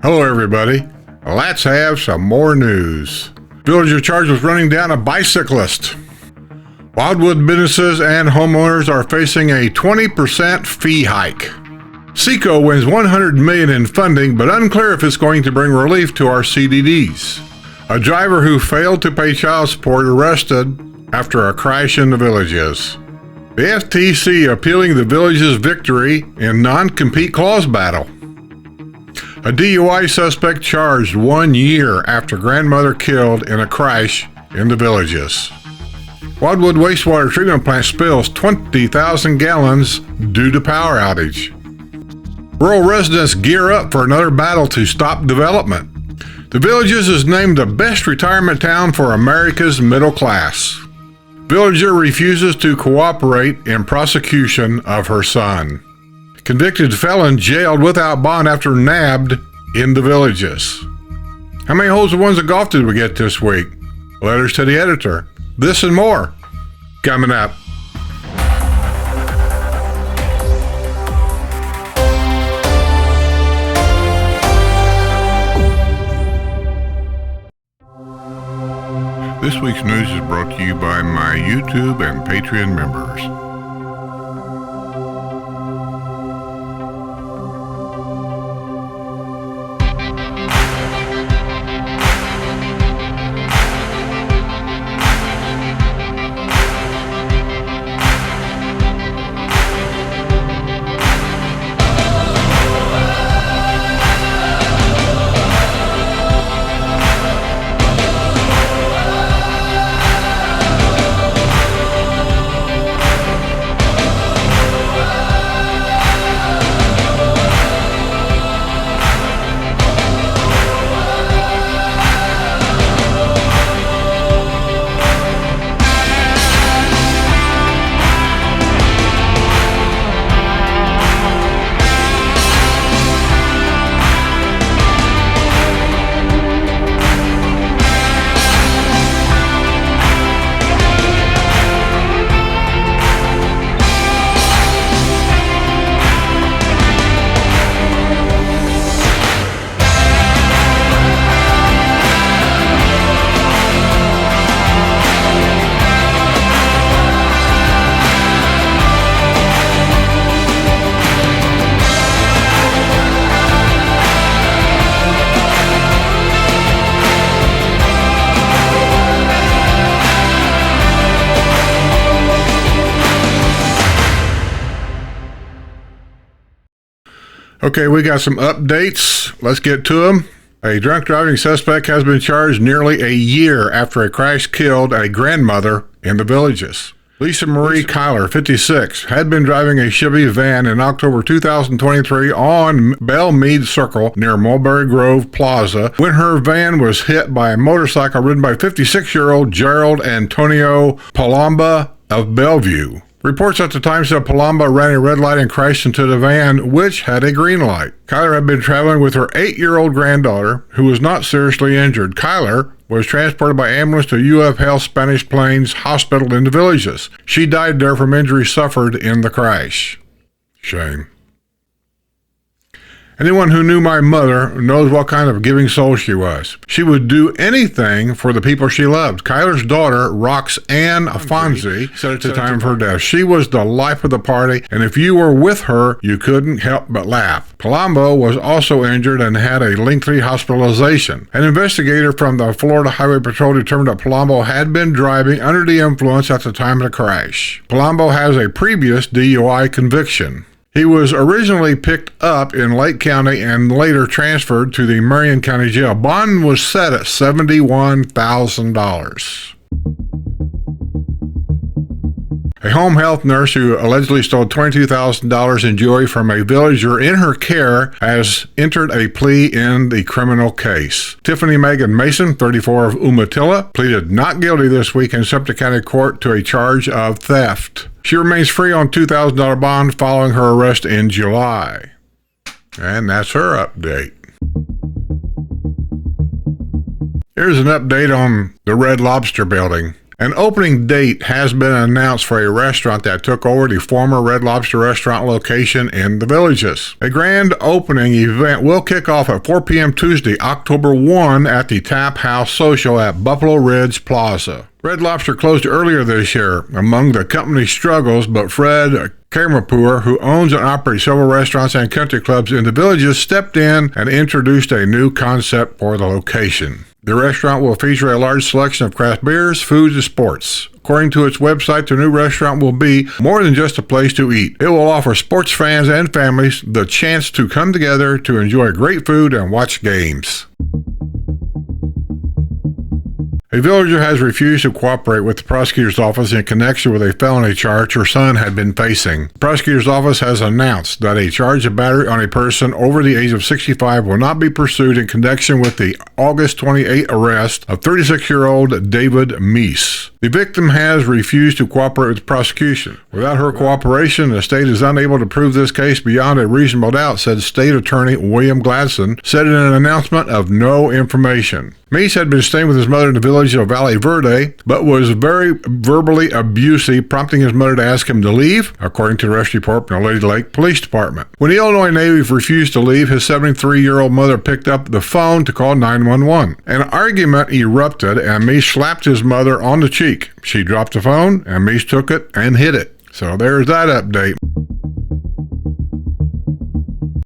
Hello everybody, let's have some more news. Villager charged with running down a bicyclist. Wildwood businesses and homeowners are facing a 20% fee hike. Seco wins $100 million in funding, but unclear if it's going to bring relief to our CDDs. A driver who failed to pay child support arrested after a crash in the Villages. The FTC appealing the Villages' victory in non-compete clause battle. A DUI suspect charged 1 year after grandmother killed in a crash in the Villages. Wildwood wastewater treatment plant spills 20,000 gallons due to power outage. Rural residents gear up for another battle to stop development. The Villages is named the best retirement town for America's middle class. Villager refuses to cooperate in prosecution of her son. Convicted felon jailed without bond after nabbed in the Villages. How many holes in ones of golf did we get this week? Letters to the editor. This and more coming up. This week's news is brought to you by my YouTube and Patreon members. Okay, we got some updates. Let's get to them. A drunk driving suspect has been charged nearly a year after a crash killed a grandmother in the Villages. Lisa Marie Kyler, 56, had been driving a Chevy van in October 2023 on Bellmead Circle near Mulberry Grove Plaza when her van was hit by a motorcycle ridden by 56-year-old Gerald Antonio Palamba of Bellevue. Reports at the time said Palamba ran a red light and crashed into the van, which had a green light. Kyler had been traveling with her 8-year-old granddaughter, who was not seriously injured. Kyler was transported by ambulance to UF Health Spanish Plains Hospital in the Villages. She died there from injuries suffered in the crash. Shame. Anyone who knew my mother knows what kind of giving soul she was. She would do anything for the people she loved. Kyler's daughter, Roxanne Afonzi, said at the time of her death, she was the life of the party, and if you were with her, you couldn't help but laugh. Palumbo was also injured and had a lengthy hospitalization. An investigator from the Florida Highway Patrol determined that Palumbo had been driving under the influence at the time of the crash. Palumbo has a previous DUI conviction. He was originally picked up in Lake County and later transferred to the Marion County Jail. Bond was set at $71,000. A home health nurse who allegedly stole $22,000 in jewelry from a villager in her care has entered a plea in the criminal case. Tiffany Megan Mason, 34 of Umatilla, pleaded not guilty this week in Sumter County Court to a charge of theft. She remains free on $2,000 bond following her arrest in July. And that's her update. Here's an update on the Red Lobster building. An opening date has been announced for a restaurant that took over the former Red Lobster restaurant location in the Villages. A grand opening event will kick off at 4 p.m. Tuesday, October 1 at the Tap House Social at Buffalo Ridge Plaza. Red Lobster closed earlier this year. Among the company's struggles, but Fred Kamerpour, who owns and operates several restaurants and country clubs in the Villages, stepped in and introduced a new concept for the location. The restaurant will feature a large selection of craft beers, foods, and sports. According to its website, the new restaurant will be more than just a place to eat. It will offer sports fans and families the chance to come together to enjoy great food and watch games. A villager has refused to cooperate with the prosecutor's office in connection with a felony charge her son had been facing. The prosecutor's office has announced that a charge of battery on a person over the age of 65 will not be pursued in connection with the August 28 arrest of 36-year-old David Meese. The victim has refused to cooperate with the prosecution. Without her cooperation, the state is unable to prove this case beyond a reasonable doubt, said State Attorney William Gladson, said in an announcement of no information. Meese had been staying with his mother in the village of Valley Verde, but was very verbally abusive, prompting his mother to ask him to leave, according to the arrest report from the Lady Lake Police Department. When the Illinois native refused to leave, his 73-year-old mother picked up the phone to call 911. An argument erupted, and Meese slapped his mother on the cheek. She dropped the phone, and Meese took it and hit it. So there's that update.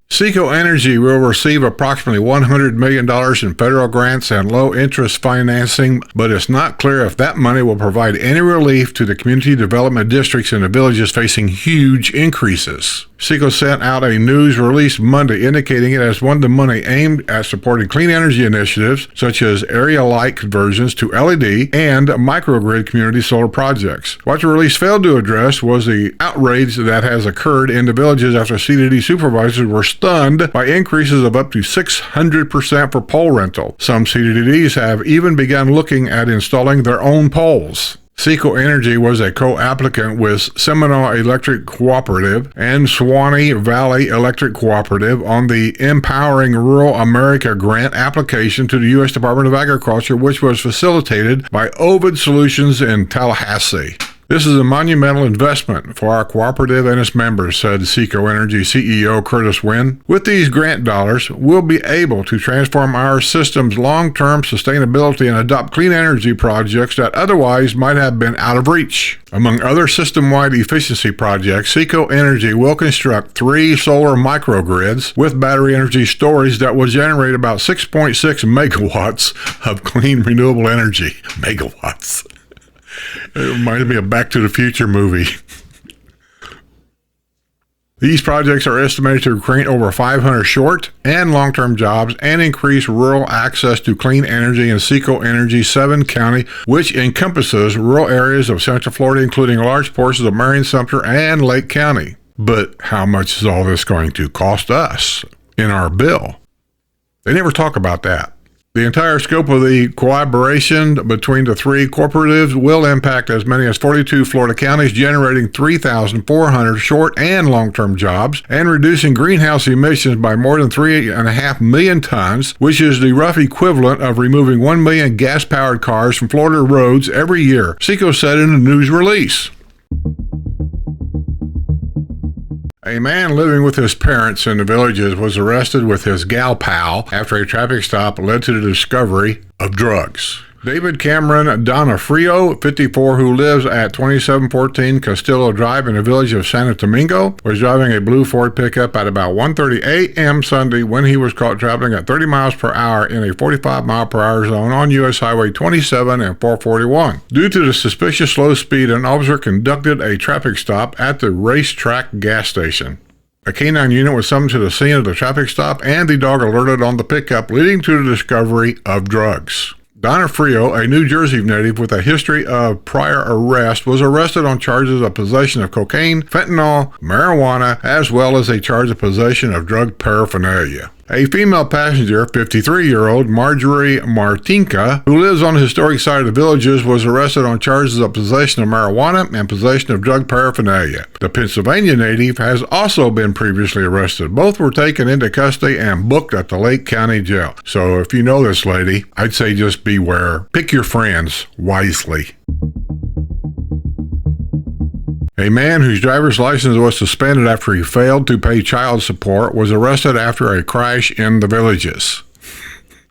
Seco Energy will receive approximately $100 million in federal grants and low-interest financing, but it's not clear if that money will provide any relief to the community development districts in the villages facing huge increases. Seco sent out a news release Monday indicating it has won the money aimed at supporting clean energy initiatives such as area light conversions to LED and microgrid community solar projects. What the release failed to address was the outrage that has occurred in the villages after CDD supervisors were stunned by increases of up to 600% for pole rental. Some CDDs have even begun looking at installing their own poles. Seco Energy was a co-applicant with Seminole Electric Cooperative and Swanee Valley Electric Cooperative on the Empowering Rural America grant application to the U.S. Department of Agriculture, which was facilitated by Ovid Solutions in Tallahassee. This is a monumental investment for our cooperative and its members, said Seco Energy CEO Curtis Wynn. With these grant dollars, we'll be able to transform our system's long-term sustainability and adopt clean energy projects that otherwise might have been out of reach. Among other system-wide efficiency projects, Seco Energy will construct 3 solar microgrids with battery energy storage that will generate about 6.6 megawatts of clean renewable energy. Megawatts. It reminds me of Back to the Future movie. These projects are estimated to create over 500 short and long-term jobs and increase rural access to clean energy in Seco Energy's 7 county, which encompasses rural areas of Central Florida, including large portions of Marion, Sumter, and Lake County. But how much is all this going to cost us in our bill? They never talk about that. The entire scope of the collaboration between the 3 cooperatives will impact as many as 42 Florida counties, generating 3,400 short and long-term jobs and reducing greenhouse emissions by more than 3.5 million tons, which is the rough equivalent of removing 1 million gas-powered cars from Florida roads every year, Seco said in a news release. A man living with his parents in the villages was arrested with his gal pal after a traffic stop led to the discovery of drugs. David Cameron Donofrio, 54, who lives at 2714 Castillo Drive in the village of Santo Domingo, was driving a blue Ford pickup at about 1:30 a.m. Sunday when he was caught traveling at 30 miles per hour in a 45-mile-per-hour zone on U.S. Highway 27 and 441. Due to the suspicious low speed, an officer conducted a traffic stop at the racetrack gas station. A canine unit was summoned to the scene of the traffic stop, and the dog alerted on the pickup, leading to the discovery of drugs. Donofrio, a New Jersey native with a history of prior arrest, was arrested on charges of possession of cocaine, fentanyl, marijuana, as well as a charge of possession of drug paraphernalia. A female passenger, 53-year-old Marjorie Martinka, who lives on the historic side of the villages, was arrested on charges of possession of marijuana and possession of drug paraphernalia. The Pennsylvania native has also been previously arrested. Both were taken into custody and booked at the Lake County Jail. So if you know this lady, I'd say just beware. Pick your friends wisely. A man whose driver's license was suspended after he failed to pay child support was arrested after a crash in the Villages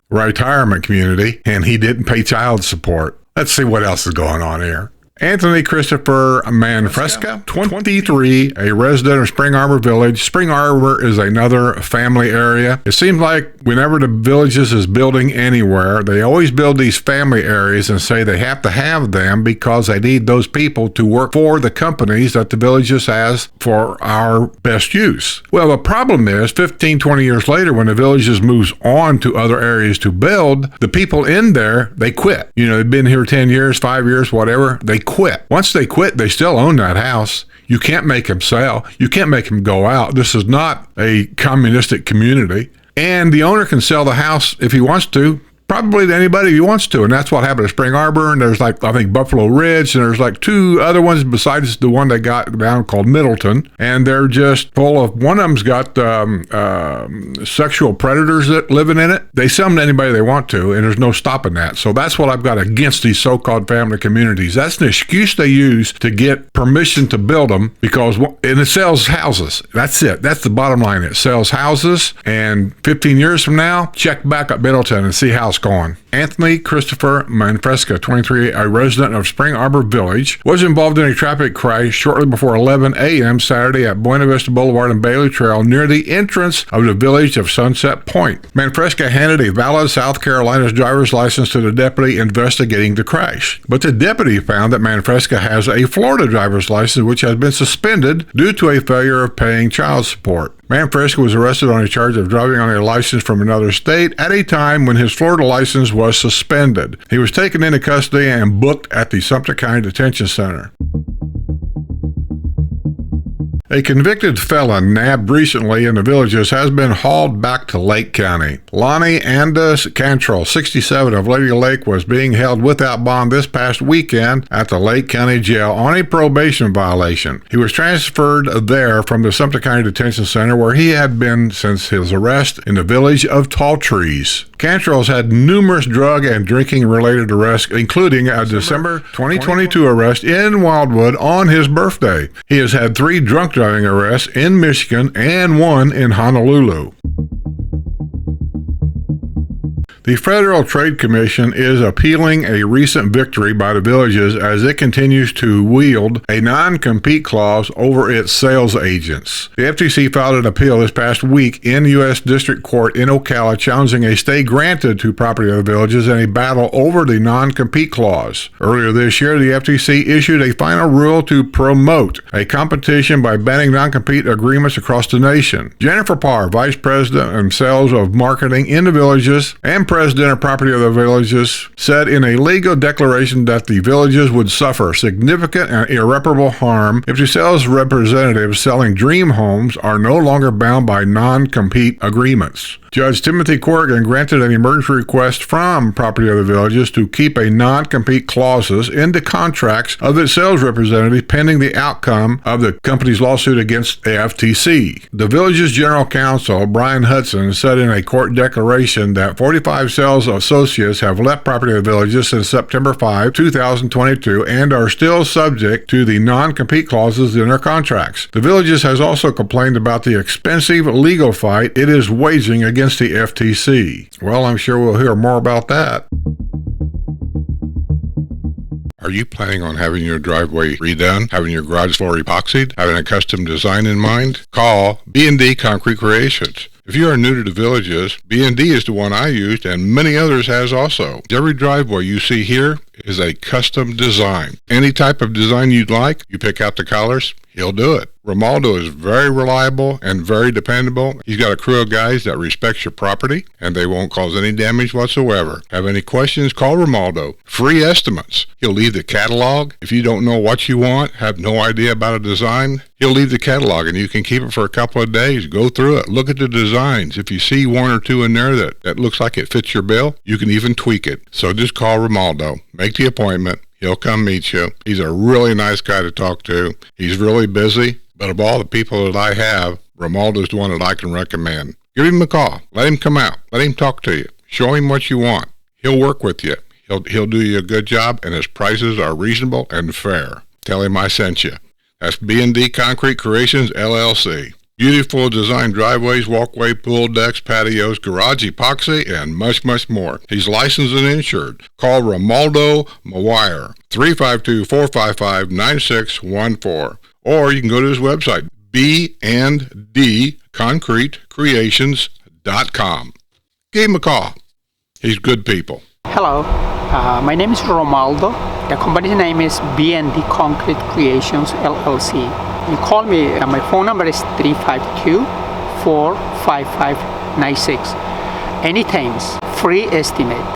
retirement community, and he didn't pay child support. Let's see what else is going on here. Anthony Christopher Manfresca, 23, a resident of Spring Arbor Village. Spring Arbor is another family area. It seems like whenever the Villages is building anywhere, they always build these family areas and say they have to have them because they need those people to work for the companies that the Villages has for our best use. Well, the problem is 15, 20 years later, when the Villages moves on to other areas to build, the people in there, they quit. They've been here 10 years, 5 years, whatever. They quit. Once they quit, they still own that house. You can't make them sell. You can't make them go out. This is not a communistic community. And the owner can sell the house if he wants to, probably to anybody he wants to. And that's what happened at Spring Arbor. And there's I think Buffalo Ridge, and there's 2 other ones besides the one they got down called Middleton. And they're just full of, one of them's got sexual predators that living in it. They sell them to anybody they want to, and there's no stopping that. So that's what I've got against these so-called family communities. That's an excuse they use to get permission to build them and it sells houses. That's it. That's the bottom line. It sells houses. And 15 years from now, check back at Middleton and see how it's going. Anthony Christopher Manfresca, 23, a resident of Spring Arbor Village, was involved in a traffic crash shortly before 11 a.m. Saturday at Buena Vista Boulevard and Bailey Trail near the entrance of the village of Sunset Point. Manfresca handed a valid South Carolina's driver's license to the deputy investigating the crash. But the deputy found that Manfresca has a Florida driver's license which has been suspended due to a failure of paying child support. Manfresca was arrested on a charge of driving on a license from another state at a time when his Florida license was suspended. He was taken into custody and booked at the Sumter County Detention Center. A convicted felon nabbed recently in the Villages has been hauled back to Lake County. Lonnie Andus Cantrell, 67, of Lady Lake, was being held without bond this past weekend at the Lake County Jail on a probation violation. He was transferred there from the Sumter County Detention Center, where he had been since his arrest in the village of Tall Trees. Cantrell's had numerous drug and drinking-related arrests, including a December 2022 arrest in Wildwood on his birthday. He has had 3 drunk driving arrests in Michigan and 1 in Honolulu. The Federal Trade Commission is appealing a recent victory by the Villages as it continues to wield a non-compete clause over its sales agents. The FTC filed an appeal this past week in U.S. District Court in Ocala, challenging a stay granted to Property of the Villages in a battle over the non-compete clause. Earlier this year, the FTC issued a final rule to promote a competition by banning non-compete agreements across the nation. Jennifer Parr, Vice President of Sales of Marketing in the Villages and President of Property of the Villages, said in a legal declaration that the Villages would suffer significant and irreparable harm if the sales representatives selling dream homes are no longer bound by non-compete agreements. Judge Timothy Corrigan granted an emergency request from Property of the Villages to keep a non-compete clauses in the contracts of its sales representative pending the outcome of the company's lawsuit against the FTC. The Villages General Counsel, Brian Hudson, said in a court declaration that 45 sales associates have left Property of the Villages since September 5, 2022, and are still subject to the non-compete clauses in their contracts. The Villages has also complained about the expensive legal fight it is waging against the FTC. Well, I'm sure we'll hear more about that. Are you planning on having your driveway redone, having your garage floor epoxied, having a custom design in mind? Call B&D Concrete Creations. If you are new to the Villages, B&D is the one I used and many others has also. Every driveway you see here is a custom design. Any type of design you'd like, you pick out the colors, he'll do it. Romaldo is very reliable and very dependable. He's got a crew of guys that respects your property and they won't cause any damage whatsoever. Have any questions? Call Romaldo. Free estimates. He'll leave the catalog. If you don't know what you want, have no idea about a design, he'll leave the catalog and you can keep it for a couple of days. Go through it. Look at the designs. If you see 1 or 2 in there that looks like it fits your bill, you can even tweak it. So just call Romaldo. Make the appointment. He'll come meet you. He's a really nice guy to talk to. He's really busy, but of all the people that I have, Romaldo's the one that I can recommend. Give him a call. Let him come out. Let him talk to you. Show him what you want. He'll work with you. He'll do you a good job, and his prices are reasonable and fair. Tell him I sent you. That's B&D Concrete Creations, LLC. Beautiful design driveways, walkway, pool decks, patios, garage epoxy, and much, much more. He's licensed and insured. Call Romaldo Mawire, 352-455-9614. Or you can go to his website, bndconcretecreations.com. Give him a call. He's good people. Hello, my name is Romaldo. The company's name is B&D Concrete Creations, LLC. You call me, my phone number is 352-455-96. Anytime, free estimate.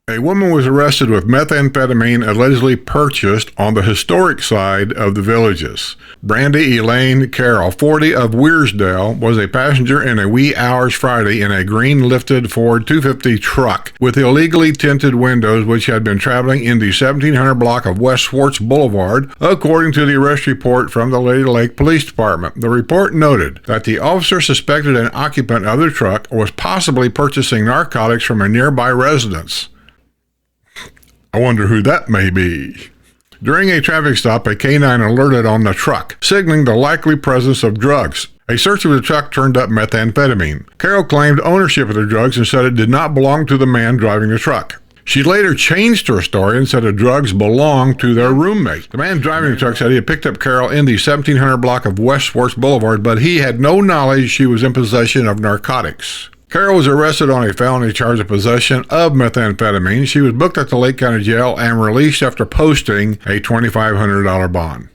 A woman was arrested with methamphetamine allegedly purchased on the historic side of the Villages. Brandy Elaine Carroll, 40, of Weirsdale, was a passenger in a wee hours Friday in a green lifted Ford 250 truck with illegally tinted windows, which had been traveling in the 1700 block of West Swartz Boulevard, according to the arrest report from the Lady Lake Police Department. The report noted that the officer suspected an occupant of the truck was possibly purchasing narcotics from a nearby residence. I wonder who that may be. During a traffic stop, a canine alerted on the truck, signaling the likely presence of drugs. A search of the truck turned up methamphetamine. Carol claimed ownership of the drugs and said it did not belong to the man driving the truck. She later changed her story and said the drugs belonged to their roommate. The man driving the truck said he had picked up Carol in the 1700 block of West Swartz Boulevard, but he had no knowledge she was in possession of narcotics. Carol was arrested on a felony charge of possession of methamphetamine. She was booked at the Lake County Jail and released after posting a $2,500 bond.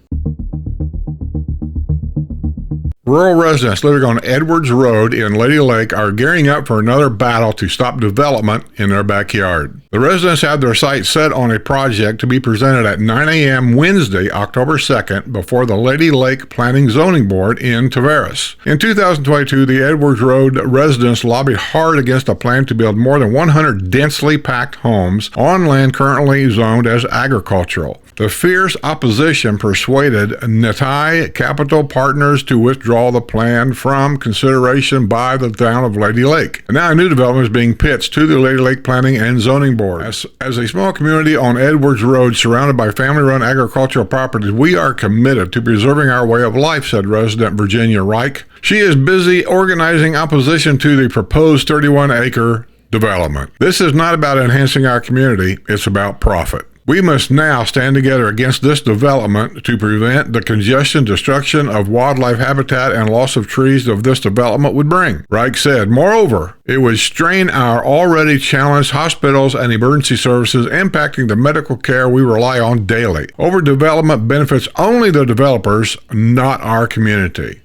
Rural residents living on Edwards Road in Lady Lake are gearing up for another battle to stop development in their backyard. The residents have their sights set on a project to be presented at 9 a.m. Wednesday, October 2nd, before the Lady Lake Planning Zoning Board in Tavares. In 2022, the Edwards Road residents lobbied hard against a plan to build more than 100 densely packed homes on land currently zoned as agricultural. The fierce opposition persuaded Natai Capital Partners to withdraw the plan from consideration by the town of Lady Lake. And now a new development is being pitched to the Lady Lake Planning and Zoning Board. As a small community on Edwards Road surrounded by family-run agricultural properties, we are committed to preserving our way of life, said resident Virginia Reich. She is busy organizing opposition to the proposed 31-acre development. This is not about enhancing our community, it's about profit. We must now stand together against this development to prevent the congestion, destruction of wildlife habitat, and loss of trees that this development would bring, Reich said. Moreover, it would strain our already challenged hospitals and emergency services, impacting the medical care we rely on daily. Overdevelopment benefits only the developers, not our community.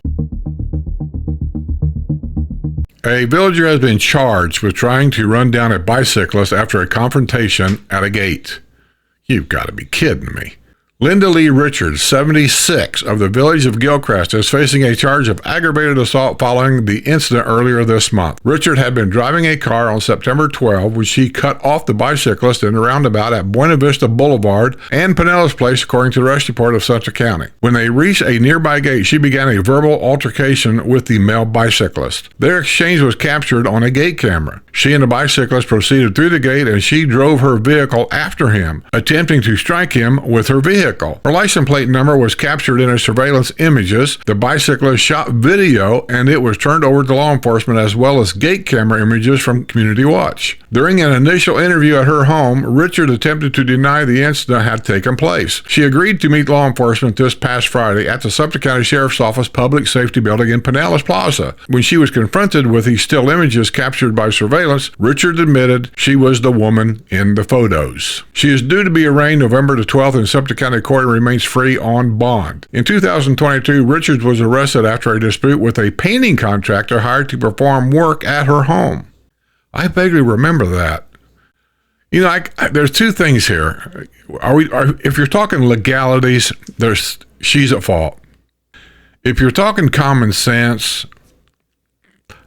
A villager has been charged with trying to run down a bicyclist after a confrontation at a gate. You've got to be kidding me. Linda Lee Richards, 76, of the village of Gilchrist, is facing a charge of aggravated assault following the incident earlier this month. Richard had been driving a car on September 12 when she cut off the bicyclist in a roundabout at Buena Vista Boulevard and Pinellas Place, according to the arrest report of Sumter County. When they reached a nearby gate, she began a verbal altercation with the male bicyclist. Their exchange was captured on a gate camera. She and the bicyclist proceeded through the gate and she drove her vehicle after him, attempting to strike him with her vehicle. Her license plate number was captured in her surveillance images. The bicyclist shot video and it was turned over to law enforcement, as well as gate camera images from Community Watch. During an initial interview at her home, Richard attempted to deny the incident had taken place. She agreed to meet law enforcement this past Friday at the Sumter County Sheriff's Office Public Safety Building in Pinellas Plaza. When she was confronted with the still images captured by surveillance, Richard admitted she was the woman in the photos. She is due to be arraigned November the 12th in Sumter County Court and remains free on bond. In 2022, Richards was arrested after a dispute with a painting contractor hired to perform work at her home. I vaguely remember that. You know, there's two things here. If you're talking legalities, she's at fault. If you're talking common sense,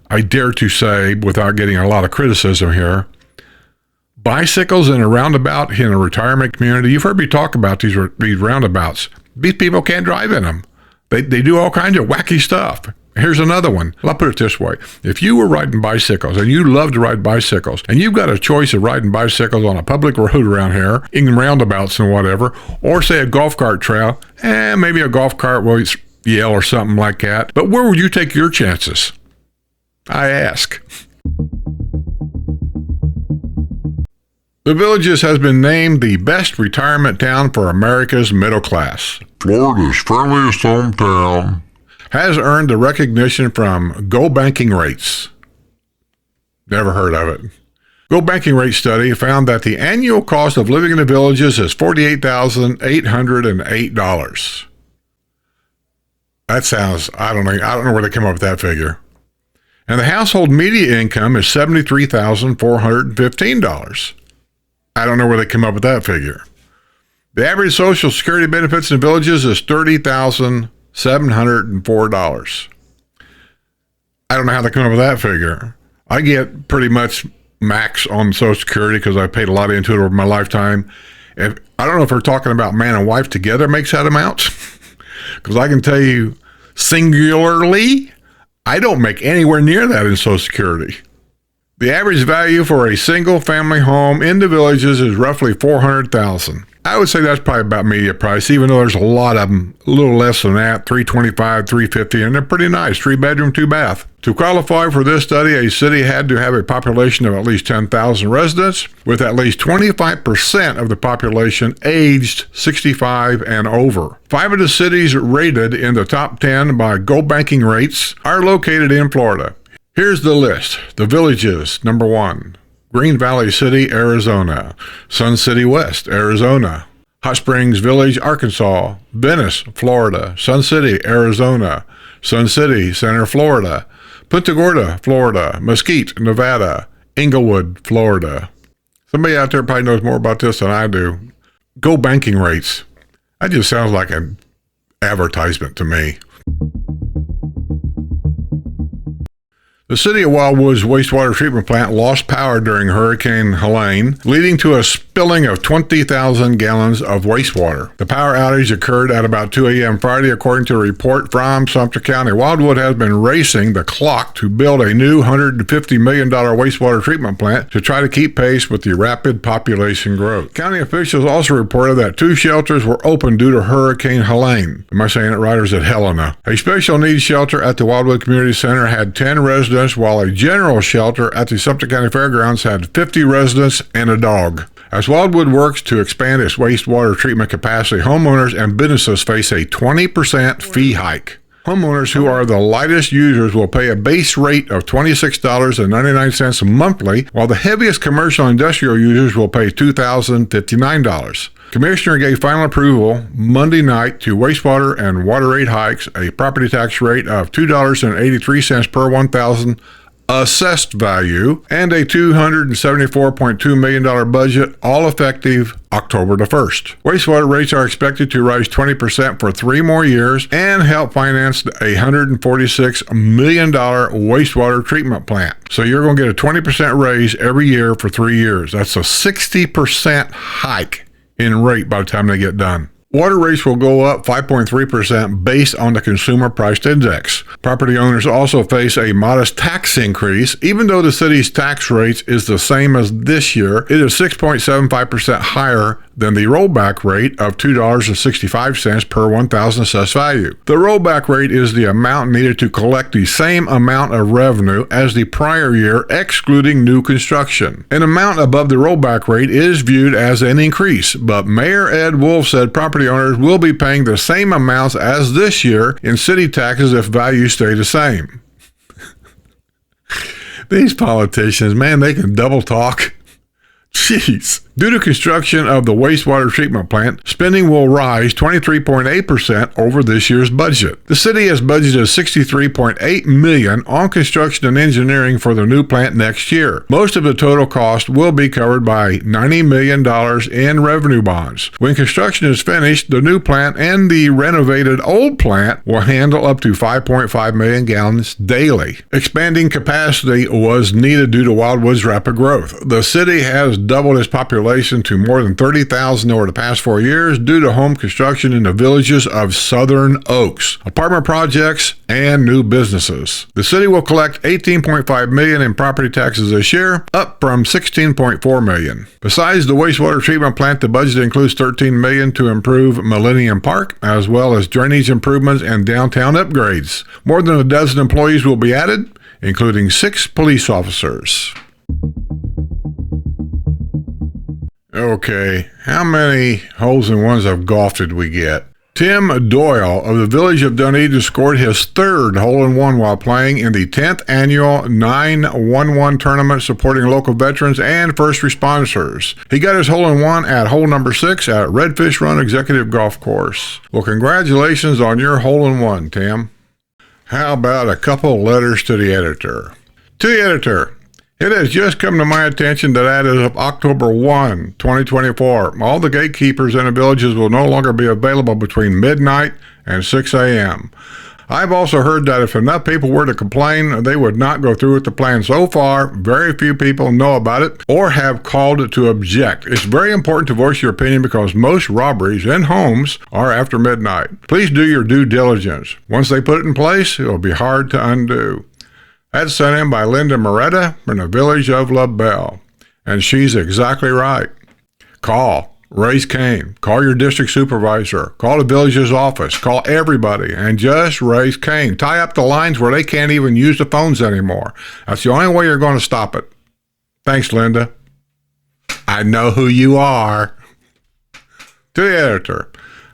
I dare to say, without getting a lot of criticism here, bicycles in a roundabout in a retirement community, you've heard me talk about these roundabouts. These people can't drive in them. They do all kinds of wacky stuff. Here's another one. I'll put it this way. If you were riding bicycles and you love to ride bicycles and you've got a choice of riding bicycles on a public road around here, in roundabouts and whatever, or say a golf cart trail, maybe a golf cart will yell or something like that. But where would you take your chances? I ask. The Villages has been named the best retirement town for America's middle class. Florida's friendliest hometown. Has earned the recognition from Go Banking Rates. Never heard of it. Go Banking Rate study found that the annual cost of living in the Villages is $48,808. That sounds, I don't know where they come up with that figure. And the household media income is $73,415. I don't know where they come up with that figure. The average Social Security benefits in the Villages is $30,704. I don't know how they come up with that figure. I get pretty much max on Social Security because I paid a lot into it over my lifetime. I don't know if we're talking about man and wife together makes that amount. Because I can tell you singularly, I don't make anywhere near that in Social Security. The average value for a single family home in the Villages is roughly $400,000. I would say that's probably about media price, even though there's a lot of them, a little less than that, $325,000, $350,000, and they're pretty nice, 3-bedroom, 2-bath. To qualify for this study, a city had to have a population of at least 10,000 residents, with at least 25% of the population aged 65 and over. 5 of the cities rated in the top 10 by Go Banking Rates are located in Florida. Here's the list. The Villages, number 1. Green Valley City, Arizona. Sun City West, Arizona. Hot Springs Village, Arkansas. Venice, Florida. Sun City, Arizona. Sun City Center, Florida. Punta Gorda, Florida. Mesquite, Nevada. Inglewood, Florida. Somebody out there probably knows more about this than I do. Go Banking Rates. That just sounds like an advertisement to me. The city of Wildwood's wastewater treatment plant lost power during Hurricane Helene, leading to a spilling of 20,000 gallons of wastewater. The power outage occurred at about 2 a.m. Friday, according to a report from Sumter County. Wildwood has been racing the clock to build a new $150 million wastewater treatment plant to try to keep pace with the rapid population growth. County officials also reported that 2 shelters were open due to Hurricane Helene. Am I saying it right, or is it Helena? A special needs shelter at the Wildwood Community Center had 10 residents, while a general shelter at the Sumter County Fairgrounds had 50 residents and a dog. As Wildwood works to expand its wastewater treatment capacity, homeowners and businesses face a 20% fee hike. Homeowners who are the lightest users will pay a base rate of $26.99 monthly, while the heaviest commercial and industrial users will pay $2,059. Commissioner gave final approval Monday night to wastewater and water rate hikes, a property tax rate of $2.83 per 1,000 assessed value, and a $274.2 million budget, all effective October the 1st. Wastewater rates are expected to rise 20% for 3 more years and help finance a $146 million wastewater treatment plant. So you're going to get a 20% raise every year for 3 years. That's a 60% hike in rate by the time they get done. Water rates will go up 5.3% based on the Consumer Price Index. Property owners also face a modest tax increase. Even though the city's tax rate is the same as this year, it is 6.75% higher than the rollback rate of $2.65 per 1,000 assessed value. The rollback rate is the amount needed to collect the same amount of revenue as the prior year, excluding new construction. An amount above the rollback rate is viewed as an increase, but Mayor Ed Wolf said property owners will be paying the same amounts as this year in city taxes if values stay the same. These politicians, man, they can double talk. Jeez. Due to construction of the wastewater treatment plant, spending will rise 23.8% over this year's budget. The city has budgeted $63.8 million on construction and engineering for the new plant next year. Most of the total cost will be covered by $90 million in revenue bonds. When construction is finished, the new plant and the renovated old plant will handle up to 5.5 million gallons daily. Expanding capacity was needed due to Wildwood's rapid growth. The city has doubled its population population to more than 30,000 over the past 4 years due to home construction in the villages of Southern Oaks, apartment projects, and new businesses. The city will collect $18.5 million in property taxes this year, up from $16.4 million. Besides the wastewater treatment plant, the budget includes $13 million to improve Millennium Park, as well as drainage improvements and downtown upgrades. More than a dozen employees will be added, including 6 police officers. Okay, how many holes-in-ones of golf did we get? Tim Doyle of the village of Dunedin scored his 3rd hole-in-one while playing in the 10th annual 911 tournament supporting local veterans and first responders. He got his hole-in-one at hole number 6 at Redfish Run Executive Golf Course. Well, congratulations on your hole-in-one, Tim. How about a couple letters to the editor? To the editor, it has just come to my attention that as of October 1, 2024, all the gatekeepers in the villages will no longer be available between midnight and 6 a.m. I've also heard that if enough people were to complain, they would not go through with the plan. So far, very few people know about it or have called to object. It's very important to voice your opinion because most robberies in homes are after midnight. Please do your due diligence. Once they put it in place, it will be hard to undo. That's sent in by Linda Moretta from the village of La Belle. And she's exactly right. Call. Raise Cain. Call your district supervisor. Call the village's office. Call everybody and just raise Cain. Tie up the lines where they can't even use the phones anymore. That's the only way you're going to stop it. Thanks, Linda. I know who you are. To the editor,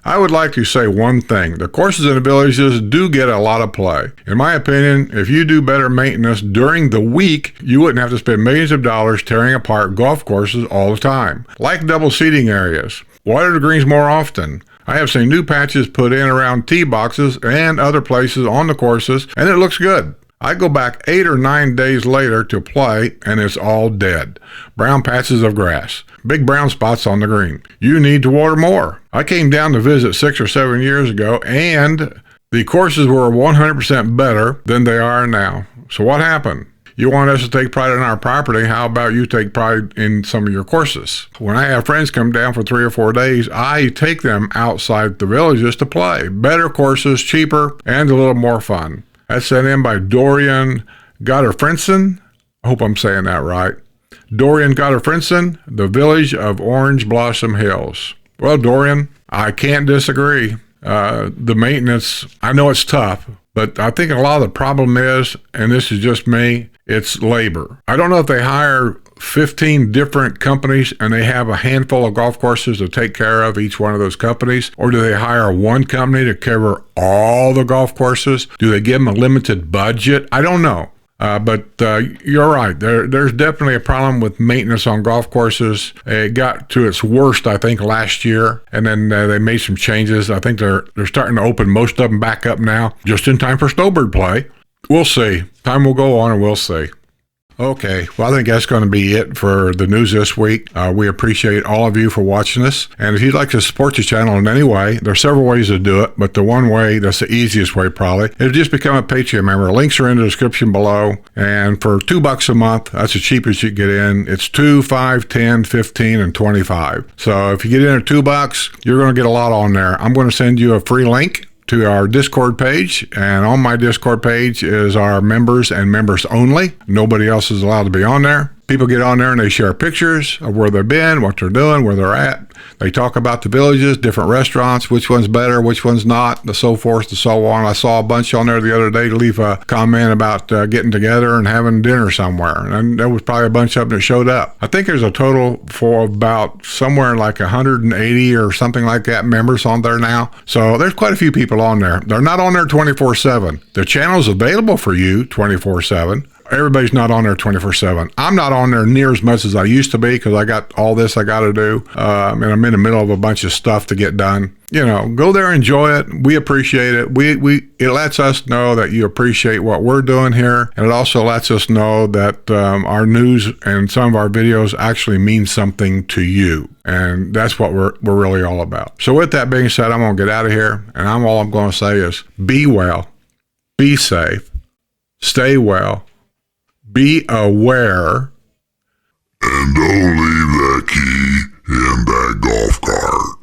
I would like to say one thing. The courses in the villages do get a lot of play. In my opinion, if you do better maintenance during the week, you wouldn't have to spend millions of dollars tearing apart golf courses all the time. Like double seating areas. Water the greens more often. I have seen new patches put in around tee boxes and other places on the courses, and it looks good. I go back 8 or 9 days later to play, and it's all dead. Brown patches of grass. Big brown spots on the green. You need to water more. I came down to visit 6 or 7 years ago, and the courses were 100% better than they are now. So what happened? You want us to take pride in our property. How about you take pride in some of your courses? When I have friends come down for 3 or 4 days, I take them outside the villages to play. Better courses, cheaper, and a little more fun. That's sent in by Dorian Godderfrenson. I hope I'm saying that right. Dorian Godderfrenson, the village of Orange Blossom Hills. Well, Dorian, I can't disagree. The maintenance, I know it's tough, but I think a lot of the problem is, and this is just me, it's labor. I don't know if they hire 15 different companies and they have a handful of golf courses to take care of each one of those companies, or do they hire one company to cover all the golf courses? Do they give them a limited budget? I don't know. But you're right. There's definitely a problem with maintenance on golf courses. It got to its worst, I think, last year, and then they made some changes. I think they're starting to open most of them back up now, just in time for snowbird play. We'll see. Time will go on, and we'll see. Okay, well, I think that's going to be it for the news this week. We appreciate all of you for watching us. And if you'd like to support the channel in any way, there's several ways to do it, but the one way, that's the easiest way probably, is just become a Patreon member. Links are in the description below. And for $2 a month, that's the cheapest you get in. It's $2, $5, $10, $15, and $25. So if you get in at $2, you're going to get a lot on there. I'm going to send you a free link to our Discord page, and on my Discord page is our members and members only. Nobody else is allowed to be on there. People get on there and they share pictures of where they've been, what they're doing, where they're at. They talk about the villages, different restaurants, which one's better, which one's not, and so forth and so on. I saw a bunch on there the other day to leave a comment about getting together and having dinner somewhere, and there was probably a bunch of them that showed up. I think there's a total for about somewhere like 180 or something like that members on there now. So there's quite a few people on there. They're not on there 24/7. The channel's available for you 24/7. Everybody's not on there 24/7. I'm not on there near as much as I used to be because I got all this I got to do, and I'm in the middle of a bunch of stuff to get done. You know, go there, enjoy it. We appreciate it. It lets us know that you appreciate what we're doing here, and it also lets us know that our news and some of our videos actually mean something to you, and that's what we're really all about. So with that being said, I'm gonna get out of here, and all I'm gonna say is be well, be safe, stay well. Be aware. And don't leave that key in that golf cart.